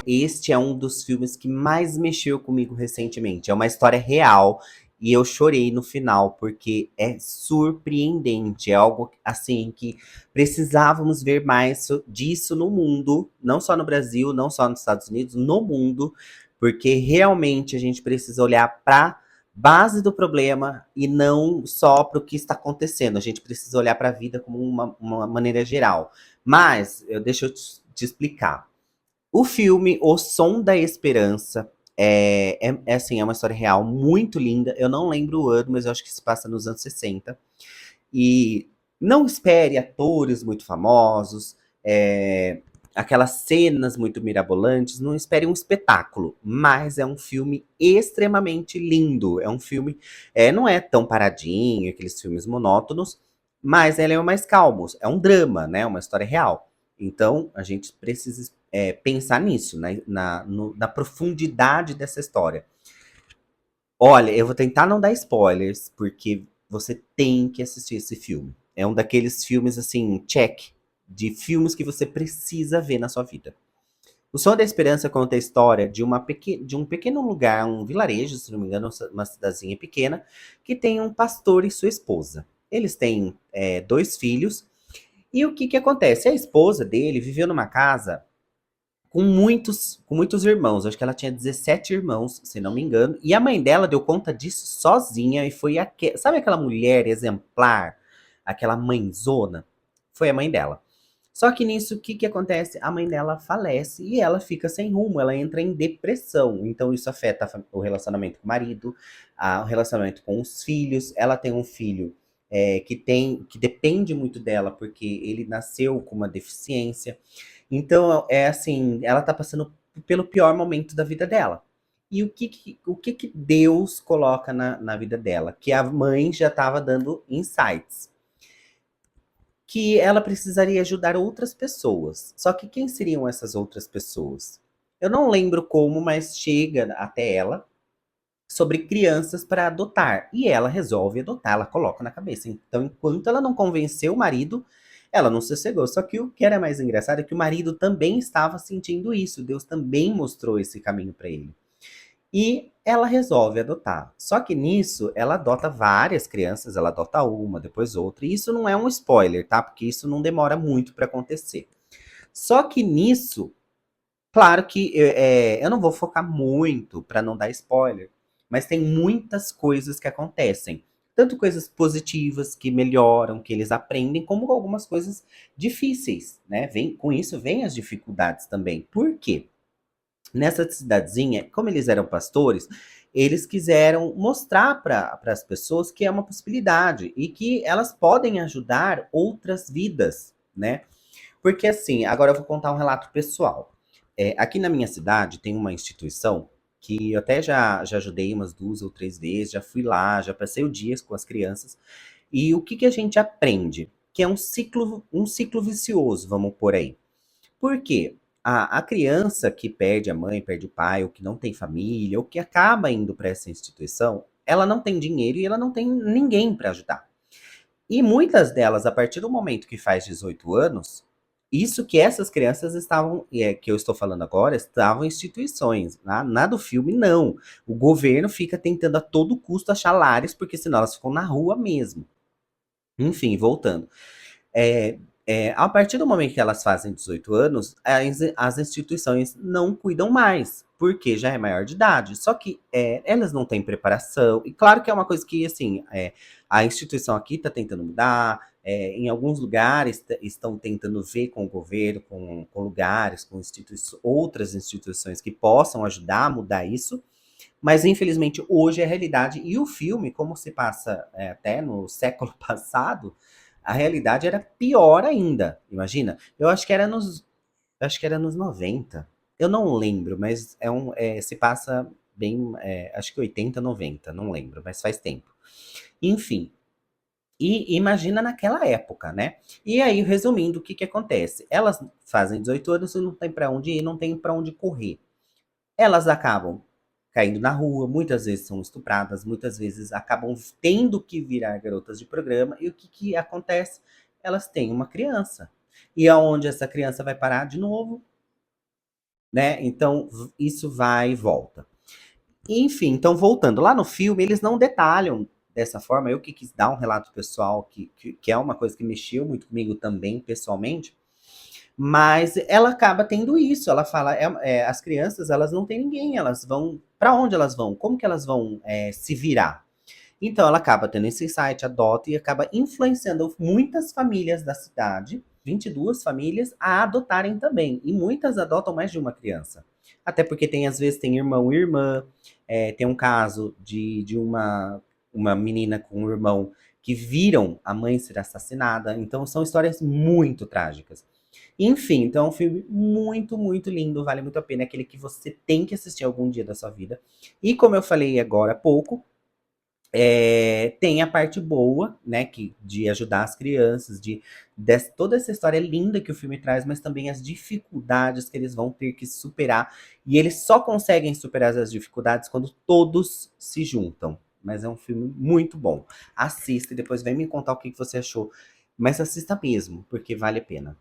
Este é um dos filmes que mais mexeu comigo recentemente. É uma história real e eu chorei no final porque é surpreendente. É algo assim que precisávamos ver mais disso no mundo, não só no Brasil, não só nos Estados Unidos, no mundo, porque realmente a gente precisa olhar para base do problema e não só para o que está acontecendo. A gente precisa olhar para a vida como uma maneira geral. Mas deixa eu te explicar. O filme O Som da Esperança assim, é uma história real muito linda. Eu não lembro o ano, mas eu acho que se passa nos anos 60. E não espere atores muito famosos, aquelas cenas muito mirabolantes. Não espere um espetáculo, mas é um filme extremamente lindo. É um filme, não é tão paradinho, aqueles filmes monótonos, mas ele é mais calmo. É um drama, né? Uma história real. Então a gente precisa pensar nisso, né? Na profundidade dessa história. Olha, eu vou tentar não dar spoilers, porque você tem que assistir esse filme. É um daqueles filmes, assim, check, de filmes que você precisa ver na sua vida. O Som da Esperança conta a história de um pequeno lugar, um vilarejo, se não me engano, uma cidadezinha pequena, que tem um pastor e sua esposa. Eles têm dois filhos, e o que que acontece? A esposa dele viveu numa casa com muitos irmãos. Acho que ela tinha 17 irmãos, se não me engano. E a mãe dela deu conta disso sozinha e foi sabe aquela mulher exemplar, aquela mãezona? Foi a mãe dela. Só que nisso, o que que acontece? A mãe dela falece e ela fica sem rumo, ela entra em depressão. Então isso afeta o relacionamento com o marido, o relacionamento com os filhos. Ela tem um filho que depende muito dela porque ele nasceu com uma deficiência. Então, é assim, ela tá passando pelo pior momento da vida dela. E o que que Deus coloca na vida dela? Que a mãe já estava dando insights. Que ela precisaria ajudar outras pessoas. Só que quem seriam essas outras pessoas? Eu não lembro como, mas chega até ela sobre crianças para adotar. E ela resolve adotar, ela coloca na cabeça. Então, enquanto ela não convenceu o marido, ela não sossegou. Só que o que era mais engraçado é que o marido também estava sentindo isso. Deus também mostrou esse caminho para ele. E ela resolve adotar. Só que nisso, ela adota várias crianças, ela adota uma, depois outra. E isso não é um spoiler, tá? Porque isso não demora muito para acontecer. Só que nisso, claro que eu não vou focar muito para não dar spoiler, mas tem muitas coisas que acontecem. Tanto coisas positivas que melhoram, que eles aprendem, como algumas coisas difíceis, né? Com isso vem as dificuldades também. Por quê? Nessa cidadezinha, como eles eram pastores, eles quiseram mostrar para as pessoas que é uma possibilidade e que elas podem ajudar outras vidas, né? Porque assim, agora eu vou contar um relato pessoal. Aqui na minha cidade tem uma instituição que eu até já ajudei umas 2 ou 3 vezes, já fui lá, já passei o dia com as crianças. E o que que a gente aprende? Que é um ciclo vicioso, vamos por aí. Por quê? A criança que perde a mãe, perde o pai, ou que não tem família, ou que acaba indo para essa instituição, ela não tem dinheiro e ela não tem ninguém para ajudar. E muitas delas, a partir do momento que faz 18 anos, isso que essas crianças estavam, que eu estou falando agora, estavam em instituições. Na do filme, não. O governo fica tentando a todo custo achar lares, porque senão elas ficam na rua mesmo. Enfim, voltando. É, a partir do momento que elas fazem 18 anos, as instituições não cuidam mais, porque já é maior de idade. Só que elas não têm preparação. E claro que é uma coisa que, assim, a instituição aqui está tentando mudar. Em alguns lugares estão tentando ver com o governo, com lugares, com outras instituições que possam ajudar a mudar isso. Mas infelizmente hoje é a realidade. E o filme, como se passa até no século passado, a realidade era pior ainda. Imagina? Eu acho que era nos 90. Eu não lembro, mas se passa bem, acho que 80, 90, não lembro, mas faz tempo. Enfim, e imagina naquela época, né? E aí, resumindo, o que que acontece? Elas fazem 18 anos e não tem para onde ir, não tem para onde correr. Elas acabam caindo na rua, muitas vezes são estupradas, muitas vezes acabam tendo que virar garotas de programa. E o que que acontece? Elas têm uma criança. E aonde essa criança vai parar de novo? né? Então, isso vai e volta. Enfim, então voltando, lá no filme eles não detalham dessa forma, eu que quis dar um relato pessoal, que é uma coisa que mexeu muito comigo também, pessoalmente, mas ela acaba tendo isso, ela fala, as crianças, elas não têm ninguém, elas vão, pra onde elas vão? Como que elas vão se virar? Então ela acaba tendo esse insight, adota e acaba influenciando muitas famílias da cidade, 22 famílias, a adotarem também. E muitas adotam mais de uma criança. Até porque tem, às vezes, tem irmão e irmã. Tem um caso de uma menina com um irmão que viram a mãe ser assassinada. Então são histórias muito trágicas. Enfim, então é um filme muito, muito lindo, vale muito a pena. É aquele que você tem que assistir algum dia da sua vida. E como eu falei agora há pouco, tem a parte boa, né, de ajudar as crianças, toda essa história linda que o filme traz, mas também as dificuldades que eles vão ter que superar. E eles só conseguem superar essas dificuldades quando todos se juntam. Mas é um filme muito bom. Assista e depois vem me contar o que você achou. Mas assista mesmo, porque vale a pena.